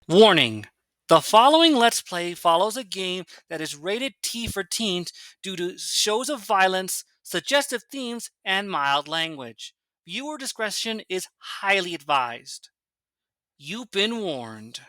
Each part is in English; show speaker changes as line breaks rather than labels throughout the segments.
Warning! The following Let's Play follows a game that is rated T for teens due to shows of violence, suggestive themes, and mild language. Viewer discretion is highly advised. You've been warned.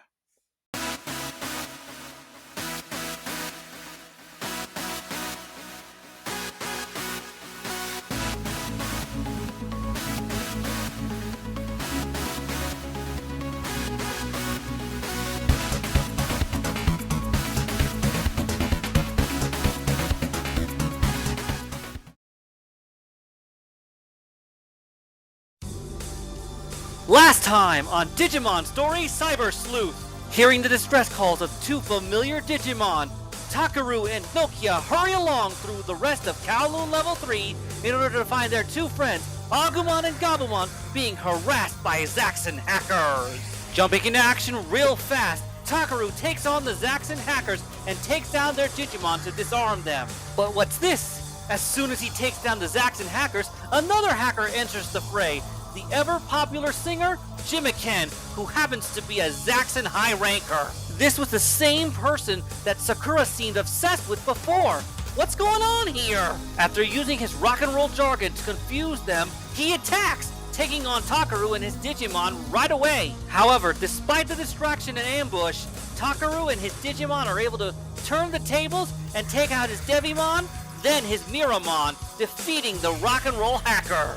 Last time on Digimon Story Cyber Sleuth. Hearing the distress calls of two familiar Digimon, Takaru and Nokia hurry along through the rest of Kowloon Level 3 in order to find their two friends, Agumon and Gabumon, being harassed by Zaxxon hackers. Jumping into action real fast, Takaru takes on the Zaxxon hackers and takes down their Digimon to disarm them. But what's this? As soon as he takes down the Zaxxon hackers, another hacker enters the fray, the ever-popular singer, Jimiken, who happens to be a Zaxxon high ranker. This was the same person that Sakura seemed obsessed with before. What's going on here? After using his rock and roll jargon to confuse them, he attacks, taking on Takaru and his Digimon right away. However, despite the distraction and ambush, Takaru and his Digimon are able to turn the tables and take out his Devimon, then his Miramon, defeating the rock and roll hacker.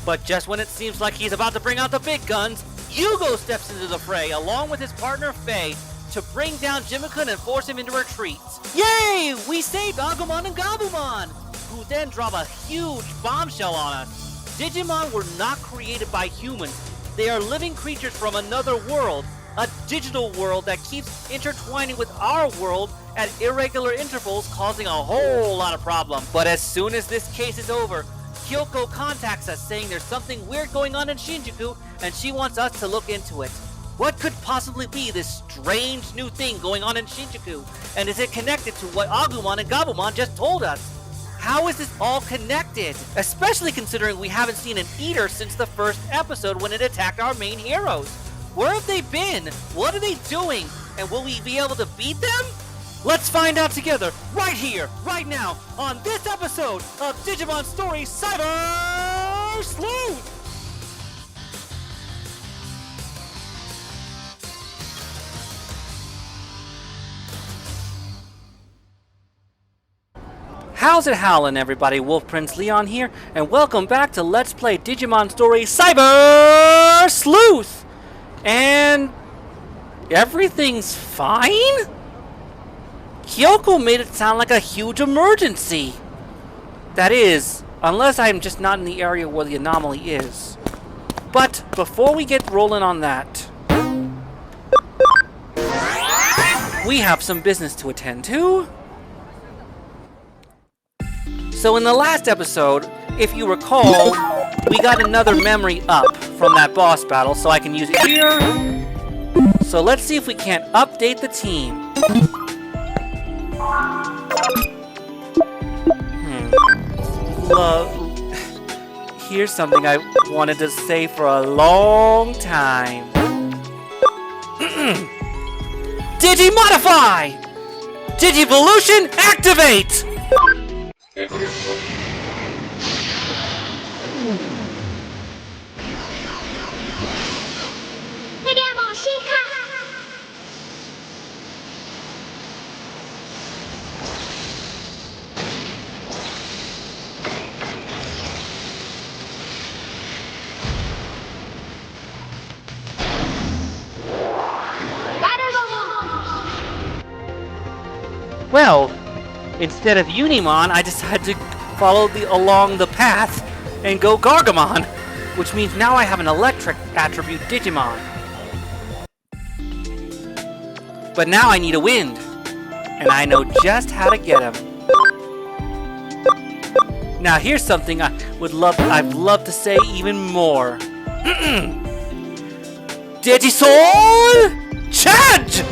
But just when it seems like he's about to bring out the big guns, Yugo steps into the fray along with his partner Faye to bring down Jimikun and force him into retreat. Yay! We saved Agumon and Gabumon, who then drop a huge bombshell on us. Digimon were not created by humans. They are living creatures from another world, a digital world that keeps intertwining with our world at irregular intervals, causing a whole lot of problems. But as soon as this case is over, Kyoko contacts us saying there's something weird going on in Shinjuku and she wants us to look into it. What could possibly be this strange new thing going on in Shinjuku? And is it connected to what Agumon and Gabumon just told us? How is this all connected? Especially considering we haven't seen an eater since the first episode when it attacked our main heroes. Where have they been? What are they doing? And will we be able to beat them? Let's find out together, right here, right now, on this episode of Digimon Story Cyber Sleuth! How's it howlin', everybody? Wolf Prince Leon here, and welcome back to Let's Play Digimon Story Cyber Sleuth! And everything's fine? Kyoko made it sound like a huge emergency. That is, unless I'm just not in the area where the anomaly is. But before we get rolling on that, we have some business to attend to. So in the last episode, if you recall, we got another memory up from that boss battle, so I can use it here. So let's see if we can't update the team. Here's something I wanted to say for a long time. Digimodify! Digivolution activate! Well, instead of Unimon, I decided to follow along the path and go Gargamon, which means now I have an electric attribute Digimon. But now I need a wind, and I know just how to get him. Now here's something I'd love to say even more. Digisoul Charge!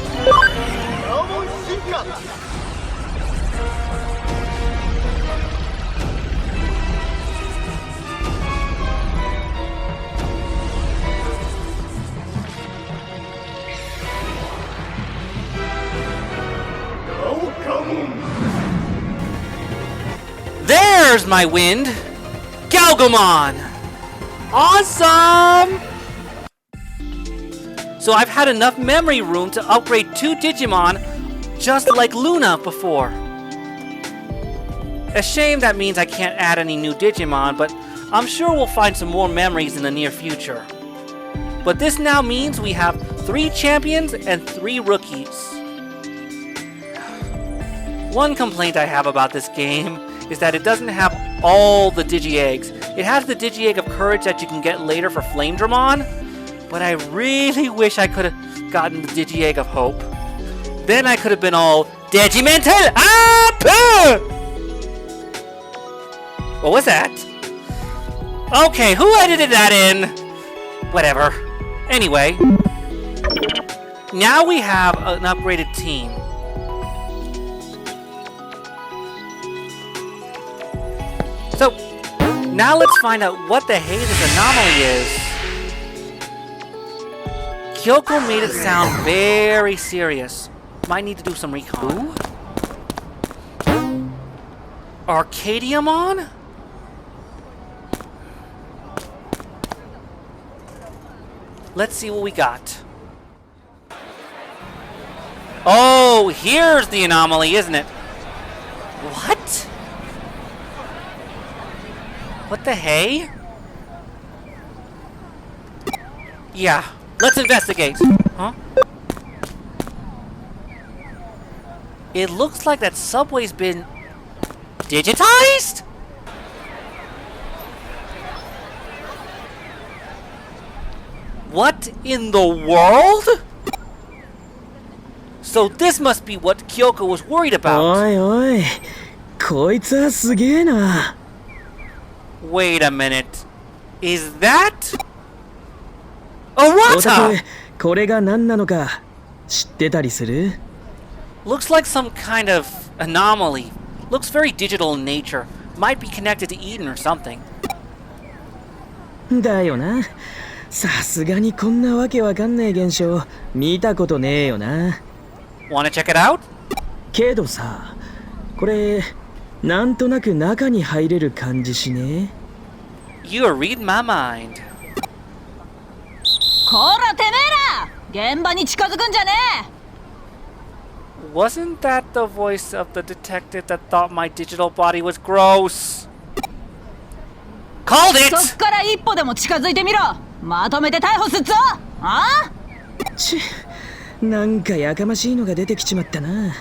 There's my wind! Galgamon! Awesome! So I've had enough memory room to upgrade 2 Digimon just like Luna before. A shame that means I can't add any new Digimon, but I'm sure we'll find some more memories in the near future. But this now means we have 3 champions and 3 rookies. One complaint I have about this game is that it doesn't have all the Digi-Eggs. It has the Digi-Egg of Courage that you can get later for Flame Dramon, but I really wish I could have gotten the Digi-Egg of Hope. Then I could have been all Digimental up! What was that? Okay, who edited that in? Whatever. Anyway, now we have an upgraded team. So, now let's find out what the hey this anomaly is. Kyoko made it sound very serious. Might need to do some recon. Arcadiamon? Let's see what we got. Oh, here's the anomaly, isn't it? What? What the hey? Yeah, let's investigate. Huh? It looks like that subway's been digitized? What in the world? So this must be what Kyoko was worried about.
Oi, oi. こいつはすげえな。
Wait a minute. Is that Arata?
これが何なのか知ってたりする?
Looks like some kind of anomaly. Looks very digital in nature. Might be connected to Eden or something.
だよな。さすがにこんなわけわかんねえ現象見たことねえよな。
Wanna check it out?
けどさ、これなんとなく中に入れる感じしねえ?
You read my mind.
こらてめえら！現場に近づくんじゃねえ!
Wasn't that the voice of the detective that thought my digital body was gross? Called it!
そっから一歩でも近づいてみろ！まとめて逮捕すっぞ！あ？
ち、なんかやかましいのが出てきちまったな。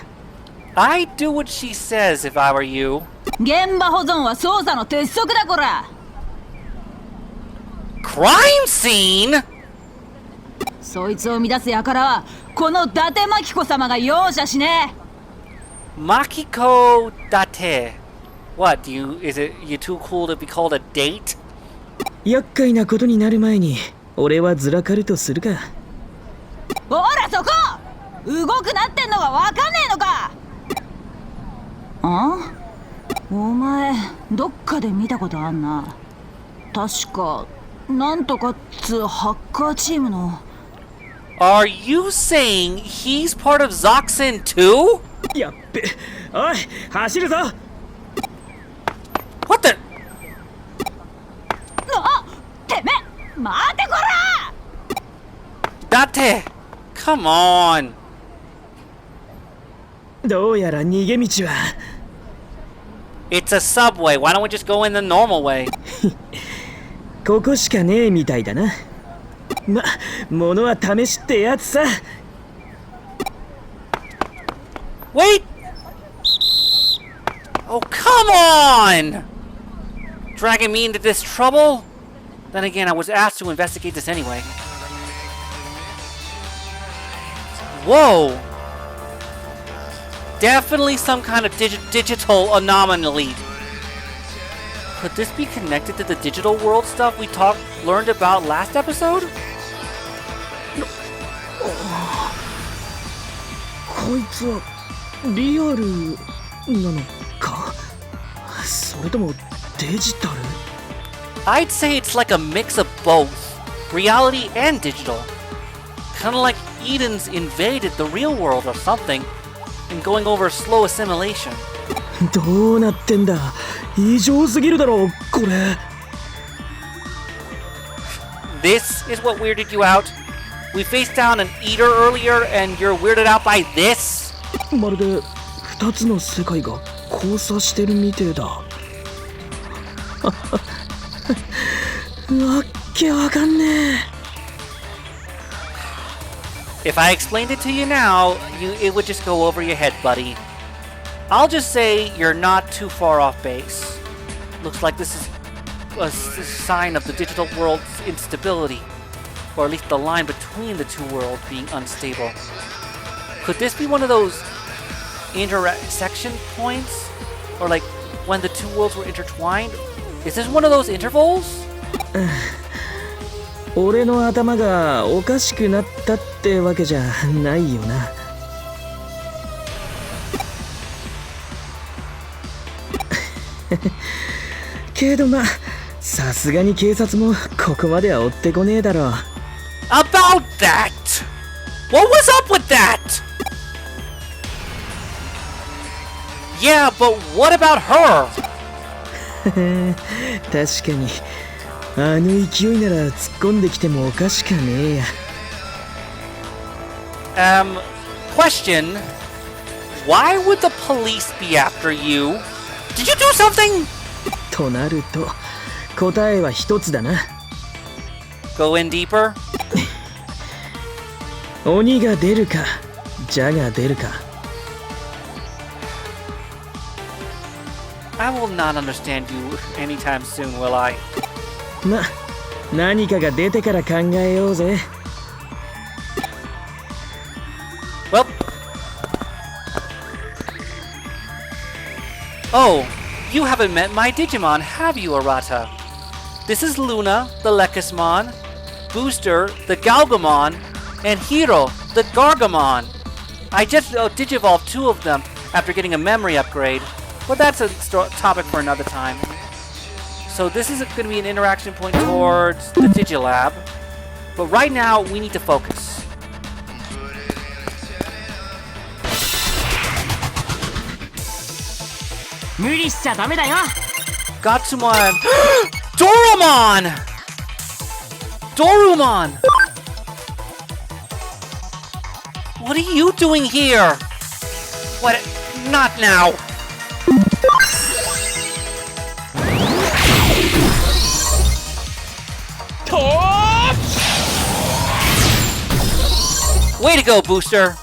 I'd do what she says if I were you.
現場保存は捜査の鉄則だこら！
Crime scene?
そいつを乱す輩はこの伊達真紀子様が容赦しねえ。
Makiko Date. What, is it you too cool to be called a date?
厄介なことになる前に俺はずらかるとするか。
ほらそこ！動くなってんのがわかんねえのか！あ？お前どっかで見たことあんな。確かなんとかっつハッカーチームの。
Are you saying he's part of Zoxin too?
やっべ、おい、走るぞ。
What the?
あ！てめえ！待てこら！
Date! Come on!
どうやら逃げ道は
It's a subway. Why don't we just go in the normal way?
ここしかねえみたいだな。ま、物は試しってやつさ。
Wait! Oh, come on! Dragging me into this trouble? Then again, I was asked to investigate this anyway. Whoa! Definitely some kind of digital anomaly. Could this be connected to the digital world stuff we learned about last episode?
こいつはリアルなのか？それともデジタル？
I'd say it's like a mix of both, reality and digital. Kinda like Eden's invaded the real world or something, and going over slow assimilation.
どうなってんだ。異常すぎるだろこれ。
This is what weirded you out? We faced down an eater earlier and you're weirded out by this?
まるで2つの世界が交差してるみてえだ。わけわかんねえ。
If I explained it to you now, it would just go over your head, buddy. I'll just say you're not too far off base. Looks like this is a sign of the digital world's instability, or at least the line between the two worlds being unstable. Could this be one of those intersection points? Or like when the two worlds were intertwined? Is this one of those intervals?
俺の頭がおかしくなったってわけじゃないよな。けどまあさすがに警察もここまでは追ってこねえだろう。
About that! What was up with that? Yeah, but what about her?
確かにあの勢いなら突っ込んできてもおかしかねえや。
Question. Why would the police be after you? Did you do something?
となると答えは一つだな。
Go in deeper?
鬼が出るか蛇が出るか。
I will not understand you anytime soon, will I?
ま、何かが出てから考えようぜ。
Well. Oh, you haven't met my Digimon, have you, Arata? This is Luna, the Lekismon, Booster, the Galgamon, and Hiro, the Gargamon. I just digivolved 2 of them after getting a memory upgrade, but that's a topic for another time. So this is going to be an interaction point towards the Digilab, but right now we need to focus. Gatsumon! Dorumon! Dorumon! What are you doing here? What? Not now! Way to go, Booster!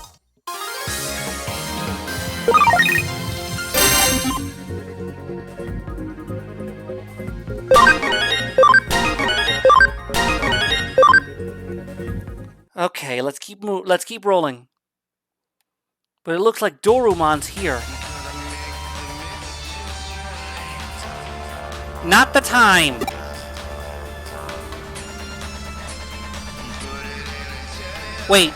Okay, let's keep rolling. But it looks like Dorumon's here. Not the time. Wait,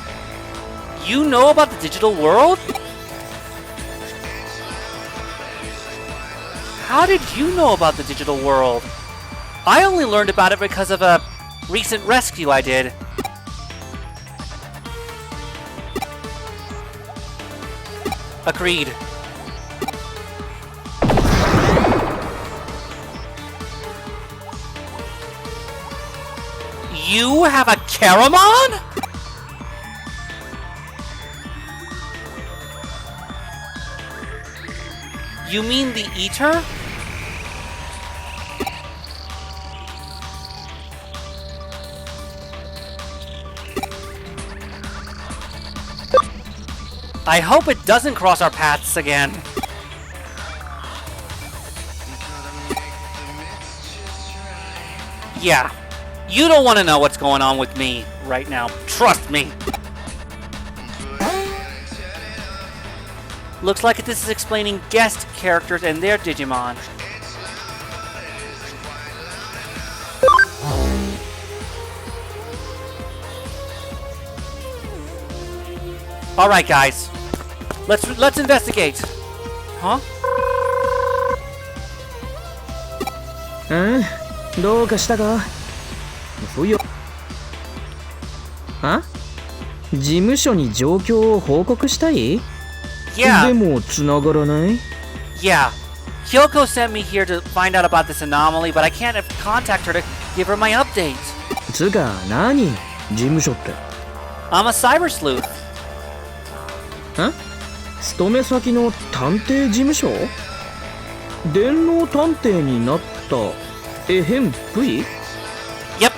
you know about the digital world? How did you know about the digital world? I only learned about it because of a recent rescue I did. Agreed. You have a Caramon? You mean the Eater? I hope it doesn't cross our paths again. Yeah, you don't want to know what's going on with me right now. Trust me. Looks like this is explaining guest characters and their Digimon. All right, guys. Let's investigate. Huh?
どうかしたか？そうよ。あ？事務所に状況を報告したい？
Yeah.
でも繋がらない？
Yeah, Kyoko sent me here to find out about this anomaly, but I can't contact her to give her my update.
つうか何事務所って。
I'm a cyber sleuth.
ん？勤め先の探偵事務所？電脳探偵になったエヘンプイ？
Yep.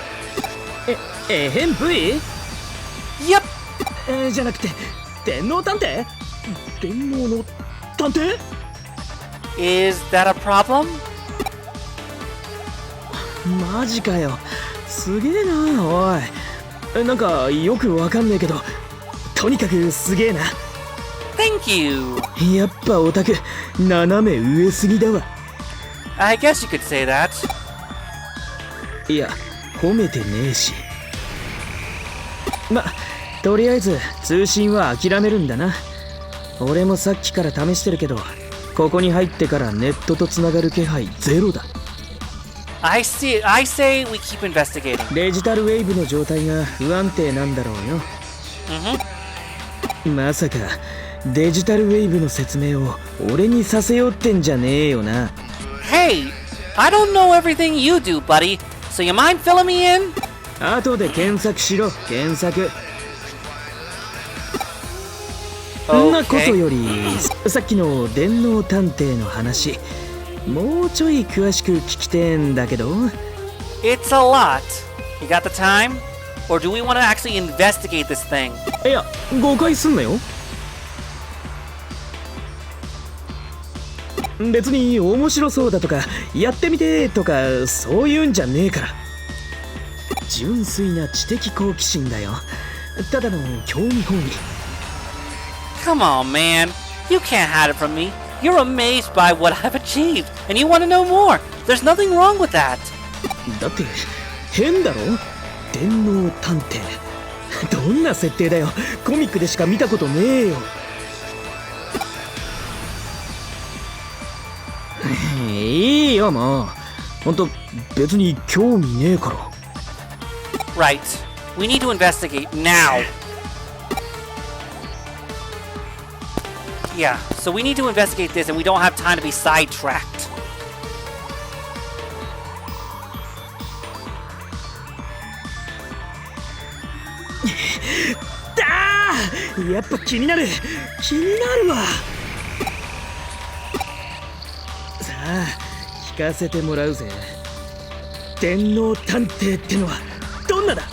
エヘンプイ？
Yep.
じゃなくて電脳探偵？電脳の探偵？
Is that a problem?
マジかよ、すげえなおい。なんかよくわかんねえけど、とにかくすげえな。
Thank you.
やっぱオタク斜め上すぎだわ。
I guess you could say that.
いや褒めてねえし。ま、とりあえず通信は諦めるんだな。俺もさっきから試してるけど、ここに入ってからネットとつながる気配ゼロだ。
I say we keep investigating.
デジタルウェーブの状態が不安定なんだろうよ。まさかデジタルウェーブの説明を俺にさせようってんじゃねえよな。
Hey, I don't know everything you do, buddy. So you mind filling me in?
後で検索しろ、検索。なことより、さっきの電脳探偵の話、もうちょい詳しく聞きてえんだけど。
It's a lot. You got the time? Or do we want to actually investigate this thing?
いや、誤解すんなよ。別に面白そうだとかやってみてとかそういうんじゃねえから。純粋な知的好奇心だよ。ただの興味本位。
Come on, man. You can't hide it from me. You're amazed by what I've achieved, and you want to know more. There's nothing wrong with that.
だって変だろ、電脳探偵。どんな設定だよ、コミックでしか見たことねえよ。いいよもう、ほんと別に興味ねえから。
Right. We need to investigate now. Yeah, so we need to investigate this, and we don't have time to be sidetracked.
やっぱ気になるわ。さあ聞かせてもらうぜ。電脳探偵ってのはどんなだ？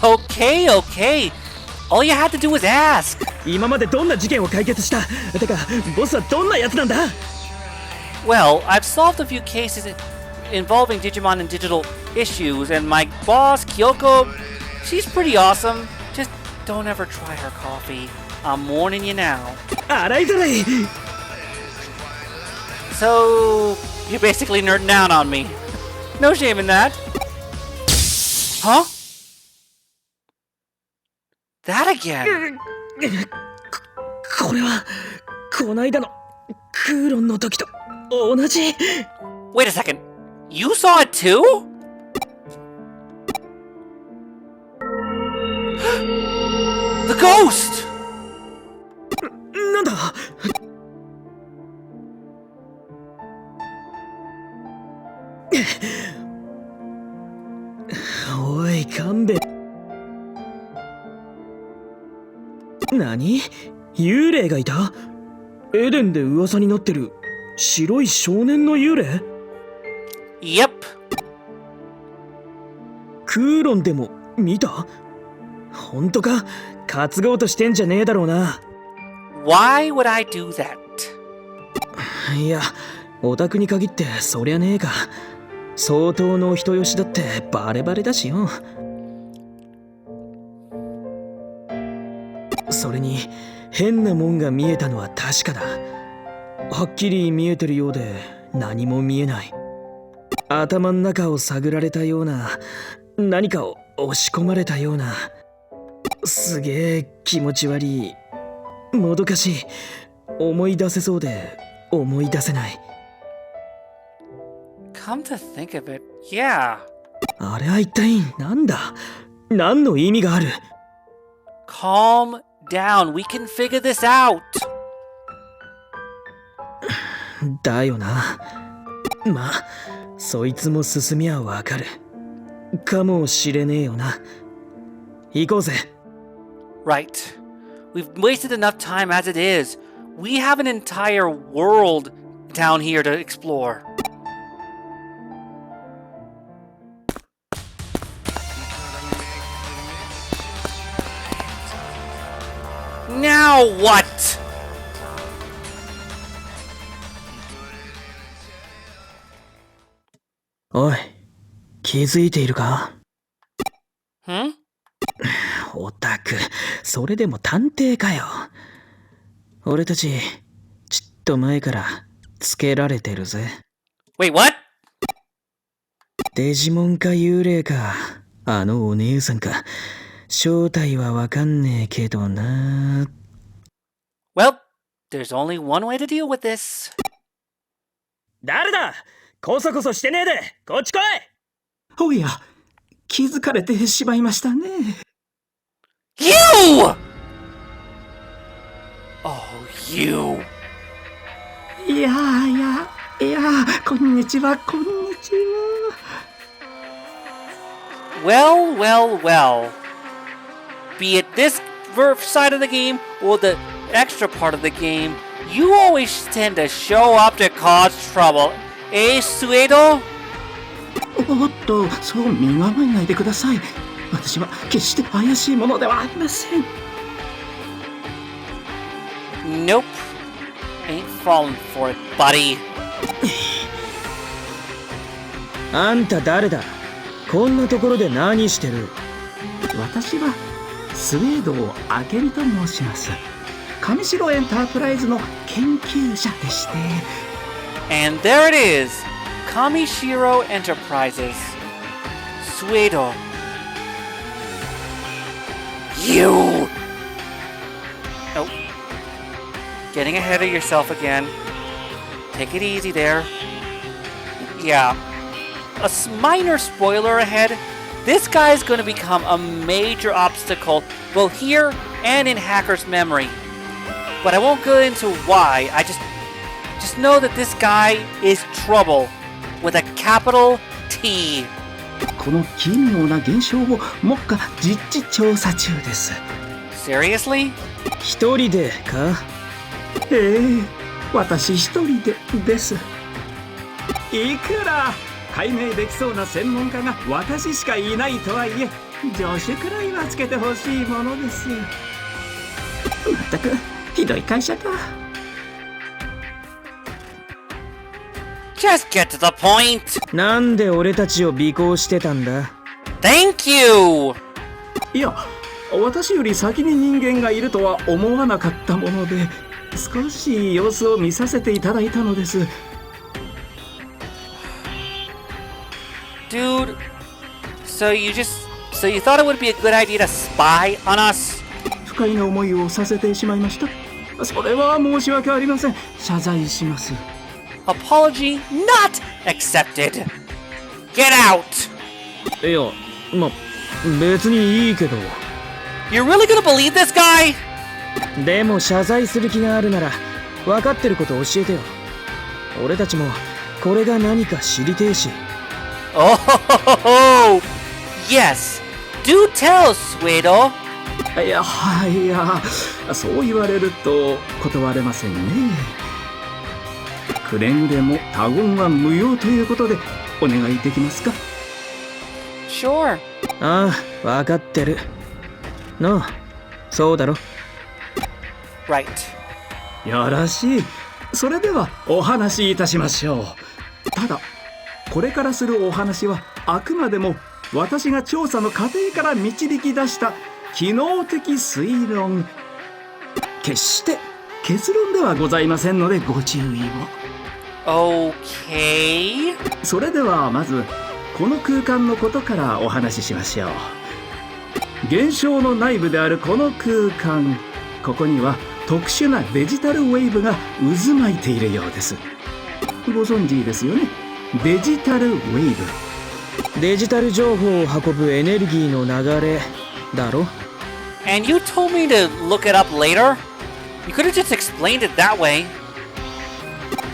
Okay, okay. All you had to do was ask.
今までどんな事件を解決した？てかボスはどんなやつなんだ？
Well, I've solved a few cases involving Digimon and digital issues, and my boss, Kyoko, she's pretty awesome. Just don't ever try her coffee. I'm warning you now.
洗いざらい。
So, you're basically nerding down on me. No shame in that. Huh? That again?
これはこないだのクーロンの時と同じ。
Wait a second. You saw it too? The ghost!
なんだ？おい勘弁。何？幽霊がいた？エデンで噂になってる白い少年の幽霊？
Yep.
クーロンでも見た？本当か？担ごうとしてんじゃねえだろうな。
Why would I do that?
いや、オタクに限ってそりゃねえか。相当の人よしだってバレバレだしよ。それに変なもんが見えたのは確かだ。はっきり見えてるようで何も見えない。頭の中を探られたような、何かを押し込まれたような。すげえ気持ち悪い、もどかしい。思い出せそうで思い出せない。
Come to think of it, yeah.
あれは一体なんだ？何の意味がある？
Calm down. We can figure this out.
だよな。まあ、そいつも進みはわかる。かもしれねえよな。行こうぜ。
Right. We've wasted enough time as it is. We have an entire world down here to explore. Now what?
おい、気づいているか？
Hmm?
オタク、それでも探偵かよ。俺たち、ちっと前からつけられてるぜ。
Wait, what?
デジモンか幽霊か、あのお姉さんか、正体はわかんねえけどな。
Well, there's only one way to deal with this.
誰だ？こそこそしてねえで、こっち来い！
おや、気づかれてしまいましたね。
You! Oh, you.
いや、こんにちは、こんにちは。
Well, well, well. Be it this side of the game or the extra part of the game, you always tend to show up to cause trouble. Eh, Suedo?
おっと、そう身構えないでください。私は決して怪しいものではありません。
Nope. Ain't falling for it, buddy.
あんた誰だ？こんなところで何してる？
私はスウェードを明美と申します。上白エンタープライズの研究者でして。
And there it is. Kamishiro Enterprises. Suedo. You! Oh. Getting ahead of yourself again. Take it easy there. Yeah. A minor spoiler ahead. This guy's going to become a major obstacle both here and in Hacker's memory. But I won't go into why. I just know that this guy is trouble with a capital T.
この奇妙な現象を目下実地調査中です。
Seriously?
一人でか？
私一人です。いくら解明できそうな専門家が私しかいないとはいえ、助手くらいはつけてほしいものです。まったくひどい会社だ。
Just get to the point.
なんで俺たちを尾行してたんだ？
Thank you.
いや、私より先に人間がいるとは思わなかったもので、少し様子を見させていただいたのです。
Dude, so you thought it would be a good idea to spy on us?
不快な思いをさせてしまいました。それは申し訳ありません。謝罪します。
Apology not accepted. Get out.
いや、ま、別にいいけど。
You're really gonna believe this guy?
でも謝罪する気があるなら分かってること教えてよ。俺たちもこれが何か知りてえし。
Oh, yes. Do tell, Suedo.
いや、そう言われると断れませんね。くれぐれも他言は無用ということでお願いできますか？
Sure.
ああ、分かってる。なあ、そうだろ。
Right.
よろしい。それではお話しいたしましょう。ただ、これからするお話はあくまでも私が調査の過程から導き出した機能的推論。決して結論ではございませんのでご注意を。
Okay.
それではまずこの空間のことからお話ししましょう。現象の内部であるこの空間、ここには特殊なデジタルウェーブが渦巻いているようです。ご存知ですよね。デジタルウェーブ。
デジタル情報を運ぶエネルギーの流れだろ。
And you told me to look it up later? You could have just explained it that way.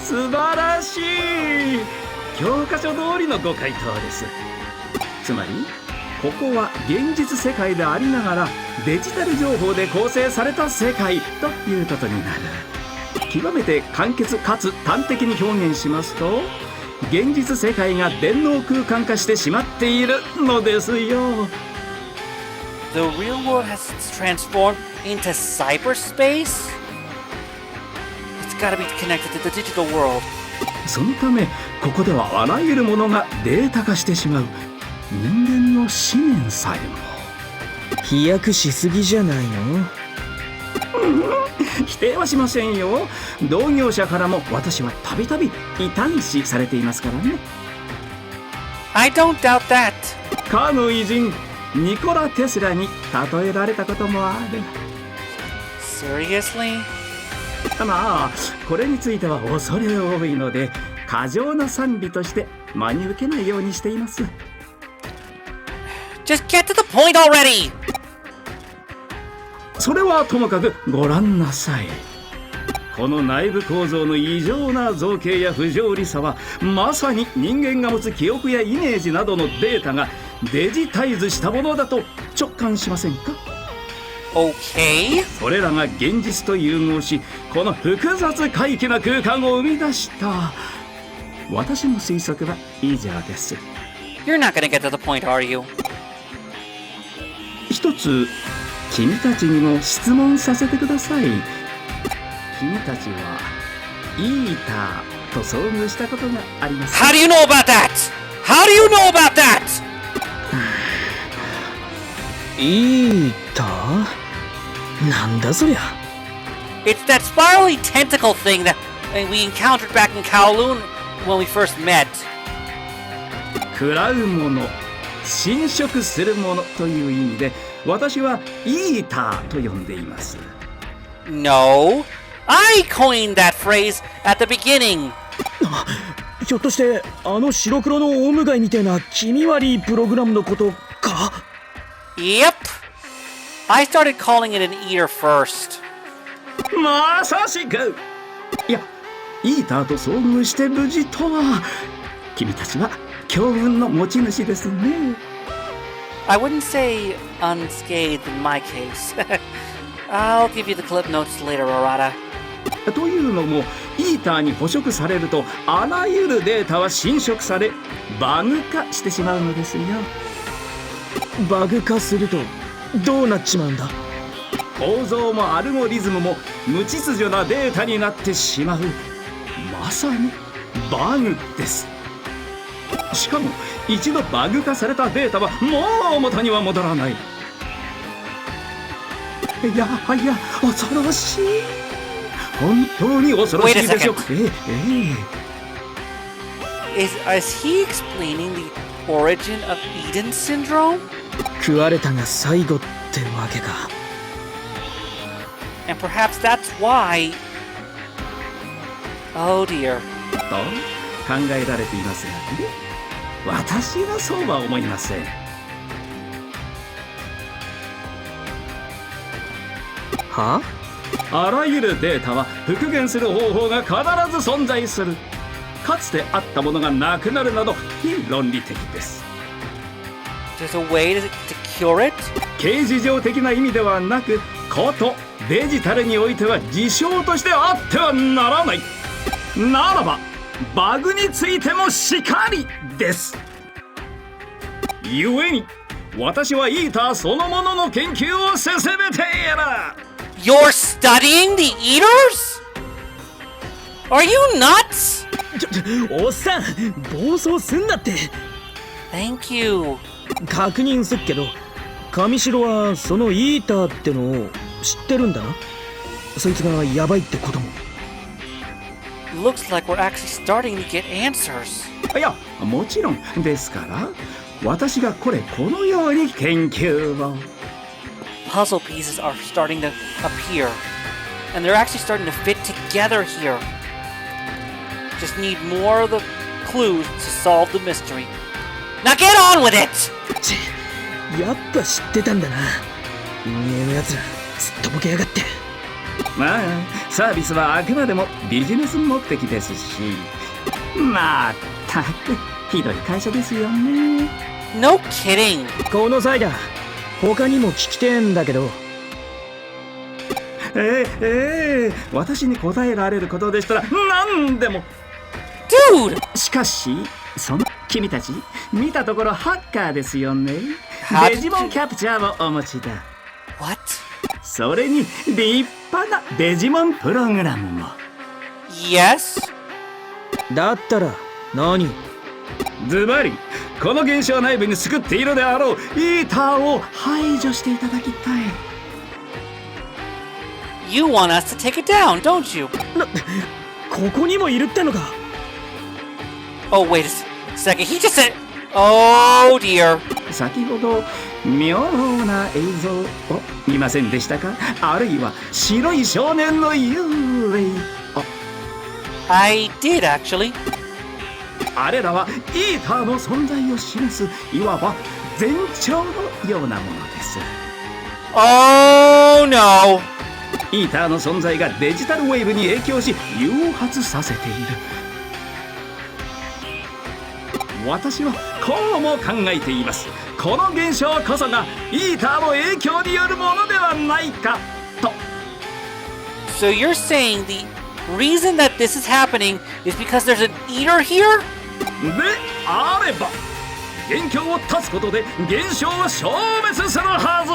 素晴らしい。教科書通りのご回答です。つまりここは現実世界でありながらデジタル情報で構成された世界ということになる。極めて簡潔かつ端的に表現しますと、現実世界が電脳空間化してしまっているのですよ。
The real world has transformed into cyberspace? It's gotta be connected to the digital world.
そのためここではあらゆるものがデータ化してしまう。人間の思念さえも。
飛躍しすぎじゃないの？
否定はしませんよ。同業者からも私はたびたび異端視されていますからね。
I don't doubt that.
かの偉人ニコラ・テスラに例えられたこともある。
Seriously?
まあこれについては恐れ多いので過剰な賛美として真に受けないようにしています。
Just get to the point already!
それはともかくご覧なさい。この内部構造の異常な造形や不条理さはまさに人間が持つ記憶やイメージなどのデータがデジタイズしたものだと直感しませんか？
Okay.
それらが現実と融合し、この複雑怪奇な空間を生み出した。私の推測は以上です。
You're not gonna get to the point, are you?
一つ君たちにも質問させてください。君たちはイーターと遭遇したことがありますか？
How do you know about that? How do you know about that?
イーター？なんだそりゃ。
It's that spirally tentacle thing that we encountered back in Kowloon when we first met.
食らうもの、侵食するものという意味で私はイーターと呼んでいます。
No. I coined that phrase at the beginning.
ひょっとしてあの白黒のオウムガイみたいな気味悪いプログラムのことか？
Yep. I started calling it an eater first.
まさしく。いや、イーターと遭遇して無事とは。君たちは強運の持ち主ですね。
I wouldn't say unscathed in my case. I'll give you the clip notes later, Arata.
というのもイーターに捕食されるとあらゆるデータは侵食されバグ化してしまうのですよ。
バグ化するとどうなっちまうんだ？
構造もアルゴリズムも無秩序なデータになってしまう。まさにバグです。しかも一度バグ化されたデータはもう元には戻らない。いやはや恐ろしい。本当に恐ろしいですよ。
Is he explaining the origin of Eden syndrome?
食われたが最後ってわけか。
And perhaps that's why... Oh dear.
と考えられていますがね。私はそうは思いません。
は？
あらゆるデータは復元する方法が必ず存在する。かつてあったものがなくなるなど非論理的です。
There's a way to cure it?
形而上的な意味ではなく、ことデジタルにおいては事象としてあってはならない。ならばバグについてもしかりです。故に私はイーターそのものの研究を進めている。
You're studying the eaters? Are you nuts?
おっさん暴走すんなって。
Thank you.
確認すっけど上白はそのイーターってのを知ってるんだな。そいつがヤバいってことも。
Looks like we're actually starting to get answers.
いやもちろんですから私がこのように研究を。
Puzzle pieces are starting to appear. And they're actually starting to fit together here. Just need more of the clues to solve the mystery. Now get on with it!
ちやっぱ知ってたんだな。人間のやつらすっとぼけやがって。
まあサービスはあくまでもビジネス目的ですし、まったくひどい会社ですよね。
No kidding.
この際だ。他にも聞きてえんだけど。
私に答えられることでしたら何でも。
Dude!
しかしその君たち見たところハッカーですよね。
は
デジモンキャプチャーをお持ちだ。
What?
それに立派なデジモンプログラムも。
Yes?
だったら何？
ズバリこの現象内部に救っているであろうイーターを排除していただきたい。
You want us to take it down, don't you?
ここにもいるってのか？
Oh, wait a second. He just said... Oh, dear.
先ほど妙な映像を見ませんでしたか？あるいは白い少年の幽霊。
I did, actually.
あれらはイーターの存在を示すいわば前兆のようなものです。
Oh, no.
イーターの存在がデジタルウェーブに影響し誘発させている。私はこうも考えています。この現象こそがイーターの影響によるものではないかと。
So you're saying the reason that this is happening is because there's an eater here?
であれば元凶を断つことで現象は消滅するはず。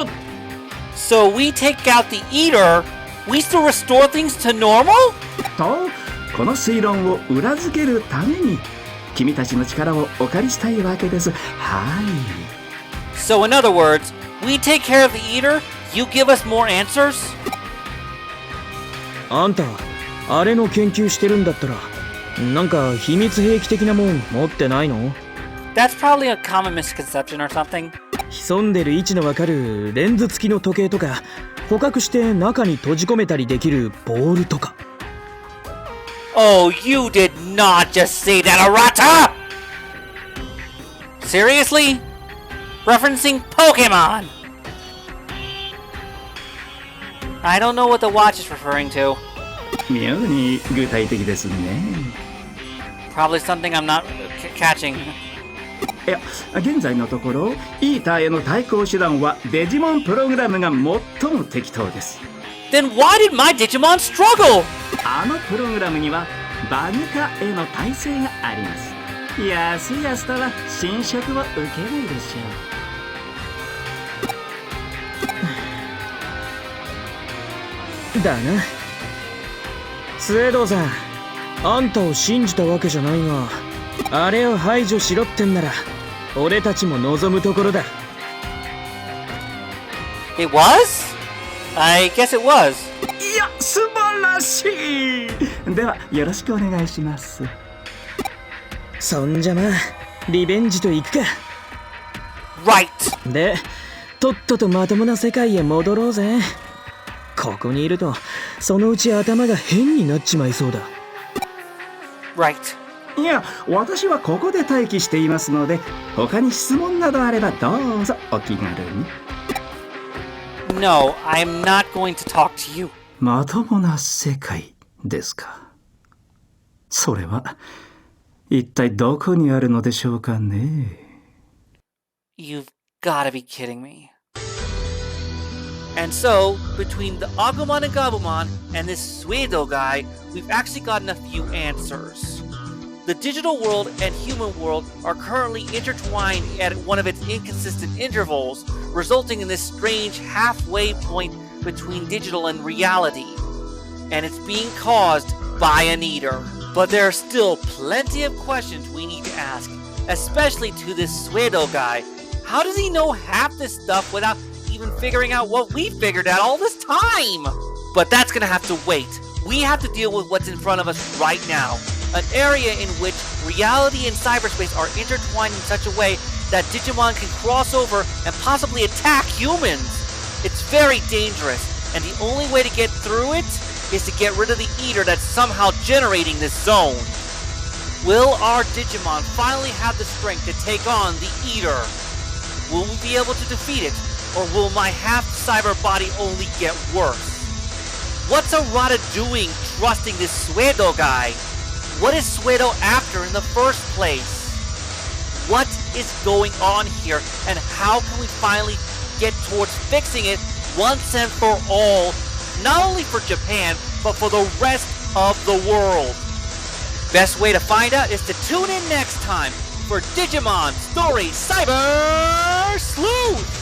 So we take out the eater, we still restore things to normal?
とこの推論を裏付けるために君たちの力をお借りしたいわけです。はい。
So in other words, we take care of the eater, you give us more answers?
あんたあれの研究してるんだったらなんか秘密兵器的なもん持ってないの？
That's probably a common misconception or something.
潜んでる位置のわかるレンズ付きの時計とか捕獲して中に閉じ込めたりできるボールとか。
Oh, you did not just say that, Arata! Seriously? Referencing Pokemon? I don't know what the watch is referring to.
妙に具体的ですね。
Probably something I'm not catching.
いや現在のところイーターへの対抗手段はデジモンプログラムが最も適当です。
Then why did my Digimon struggle?
あのプログラムにはバグ化への耐性があります。やすやすとは侵食を受けないでしょう。
だな。スウェードさん、あんたを信じたわけじゃないが、あれを排除しろってんなら俺たちも望むところだ。
It was? I guess it was.
いや素晴らしい。ではよろしくお願いします。
そんじゃまあリベンジといくか。
Right.
でとっととまともな世界へ戻ろうぜ。ここにいるとそのうち頭が変になっちまいそうだ。
Right.
いや私はここで待機していますので他に質問などあればどうぞお気軽に。
No, I'm not going to talk to you.
まともな世界ですか。それは一体どこにあるのでしょうかね。
You've gotta be kidding me. And so, between the Agumon and Gabumon and this Suedo guy, we've actually gotten a few answers. The digital world and human world are currently intertwined at one of its inconsistent intervals, resulting in this strange halfway point between digital and reality. And it's being caused by an eater. But there are still plenty of questions we need to ask, especially to this Suedo guy. How does he know half this stuff without even figuring out what we figured out all this time? But that's gonna have to wait. We have to deal with what's in front of us right now. An area in which reality and cyberspace are intertwined in such a way that Digimon can cross over and possibly attack humans. It's very dangerous, and the only way to get through it is to get rid of the Eater that's somehow generating this zone. Will our Digimon finally have the strength to take on the Eater? Will we be able to defeat it, or will my half-cyber body only get worse? What's Arata doing trusting this Suedo guy? What is Suedo after in the first place? What is going on here, and how can we finally get towards fixing it once and for all, not only for Japan, but for the rest of the world? Best way to find out is to tune in next time for Digimon Story Cyber Sleuth!